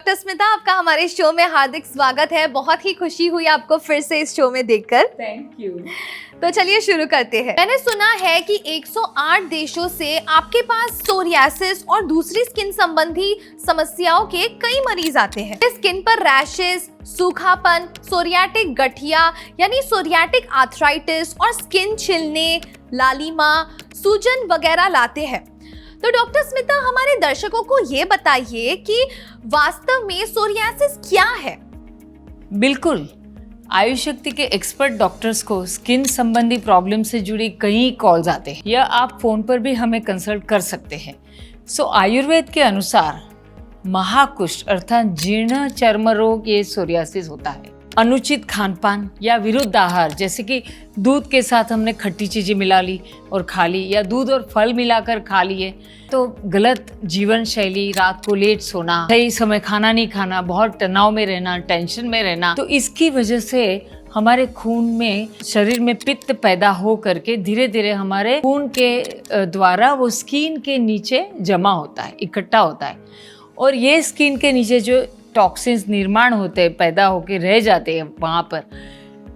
Doctor Smita, आपका हमारे show में हार्दिक स्वागत है। बहुत ही खुशी हुई आपको फिर से इस शो में देखकर। Thank you. तो चलिए शुरू करते हैं। मैंने सुना है कि 108 देशों से आपके पास सोरियासिस और दूसरी स्किन संबंधी समस्याओं के कई मरीज आते हैं। स्किन पर रैशेस, सूखापन, सोरियाटिक गठिया यानी सोरियाटिक आर्थराइटिस और स्किन छिलने, लालिमा, सूजन वगैरह लाते हैं। तो डॉक्टर स्मिता, हमारे दर्शकों को ये बताइए कि वास्तव में सोरियासिस क्या है? बिल्कुल, आयुष शक्ति के एक्सपर्ट डॉक्टर्स को स्किन संबंधी प्रॉब्लम से जुड़ी कई कॉल्स आते हैं या आप फोन पर भी हमें कंसल्ट कर सकते हैं। आयुर्वेद के अनुसार महाकुष्ठ अर्थात जीर्ण चर्म रोग ये सोरियासिस होता है। अनुचित खानपान या विरुद्ध आहार, जैसे कि दूध के साथ हमने खट्टी चीजें मिला ली और खा ली या दूध और फल मिलाकर खा लिए, तो गलत जीवन शैली, रात को लेट सोना, सही समय खाना नहीं खाना, बहुत तनाव में रहना, टेंशन में रहना, तो इसकी वजह से हमारे खून में, शरीर में पित्त पैदा हो करके धीरे धीरे हमारे खून के द्वारा वो स्किन के नीचे जमा होता है, इकट्ठा होता है। और ये स्किन के नीचे जो टॉक्सिन्स निर्माण होते हैं, पैदा होके रह जाते हैं वहाँ पर,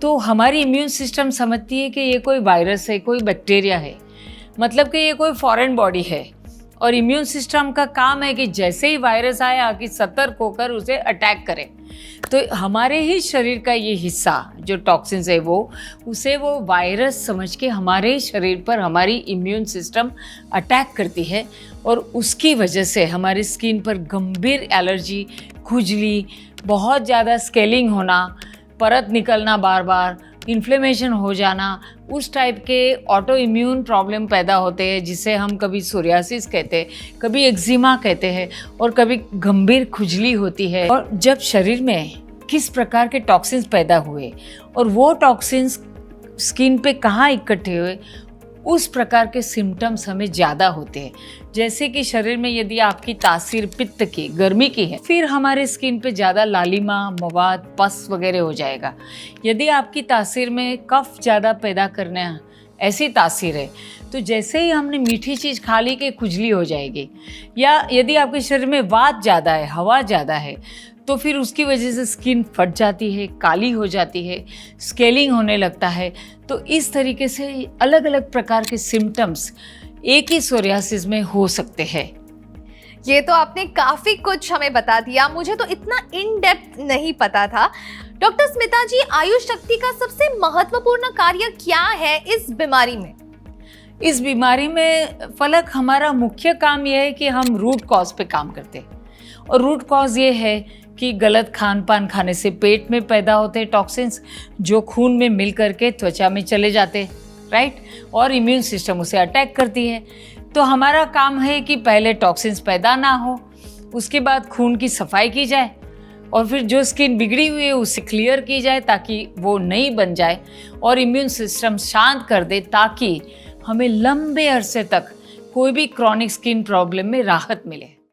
तो हमारी इम्यून सिस्टम समझती है कि ये कोई वायरस है, कोई बैक्टीरिया है, मतलब कि ये कोई फॉरेन बॉडी है। और इम्यून सिस्टम का काम है कि जैसे ही वायरस आया कि सतर्क होकर उसे अटैक करे। तो हमारे ही शरीर का ये हिस्सा जो टॉक्सिन्स है उसे वो वायरस समझ के हमारे शरीर पर हमारी इम्यून सिस्टम अटैक करती है और उसकी वजह से हमारी स्किन पर गंभीर एलर्जी, खुजली, बहुत ज़्यादा स्केलिंग होना, परत निकलना, बार बार इन्फ्लेमेशन हो जाना, उस टाइप के ऑटो इम्यून प्रॉब्लम पैदा होते हैं, जिसे हम कभी सोरियासिस कहते हैं, कभी एक्जिमा कहते हैं और कभी गंभीर खुजली होती है। और जब शरीर में किस प्रकार के टॉक्सिन्स पैदा हुए और वो टॉक्सिन्स स्किन पे कहाँ इकट्ठे हुए, उस प्रकार के सिम्टम्स हमें ज़्यादा होते हैं। जैसे कि शरीर में यदि आपकी तासीर पित्त की, गर्मी की है, फिर हमारे स्किन पे ज़्यादा लालिमा, मवाद, पस वगैरह हो जाएगा। यदि आपकी तासीर में कफ ज़्यादा पैदा करना ऐसी तासीर है, तो जैसे ही हमने मीठी चीज़ खा ली कि खुजली हो जाएगी। या यदि आपके शरीर में वात ज़्यादा है, हवा ज़्यादा है, तो फिर उसकी वजह से स्किन फट जाती है, काली हो जाती है, स्केलिंग होने लगता है। तो इस तरीके से अलग अलग प्रकार के सिम्टम्स एक ही सोरियासिस में हो सकते हैं। ये तो आपने काफी कुछ हमें बता दिया, मुझे तो इतना इन डेप्थ नहीं पता था। डॉक्टर स्मिता जी, आयुष शक्ति का सबसे महत्वपूर्ण कार्य क्या है इस बीमारी में? इस बीमारी में फलक हमारा मुख्य काम यह है कि हम रूट कॉज पे काम करते हैं। और रूट कॉज ये है कि गलत खान पान खाने से पेट में पैदा होते टॉक्सिन्स जो खून में मिल करके त्वचा में चले जाते, राइट, और इम्यून सिस्टम उसे अटैक करती है। तो हमारा काम है कि पहले टॉक्सिन्स पैदा ना हो, उसके बाद खून की सफाई की जाए और फिर जो स्किन बिगड़ी हुई है उसे क्लियर की जाए ताकि वो नई बन जाए और इम्यून सिस्टम शांत कर दे, ताकि हमें लंबे अरसे तक कोई भी क्रॉनिक स्किन प्रॉब्लम में राहत मिले।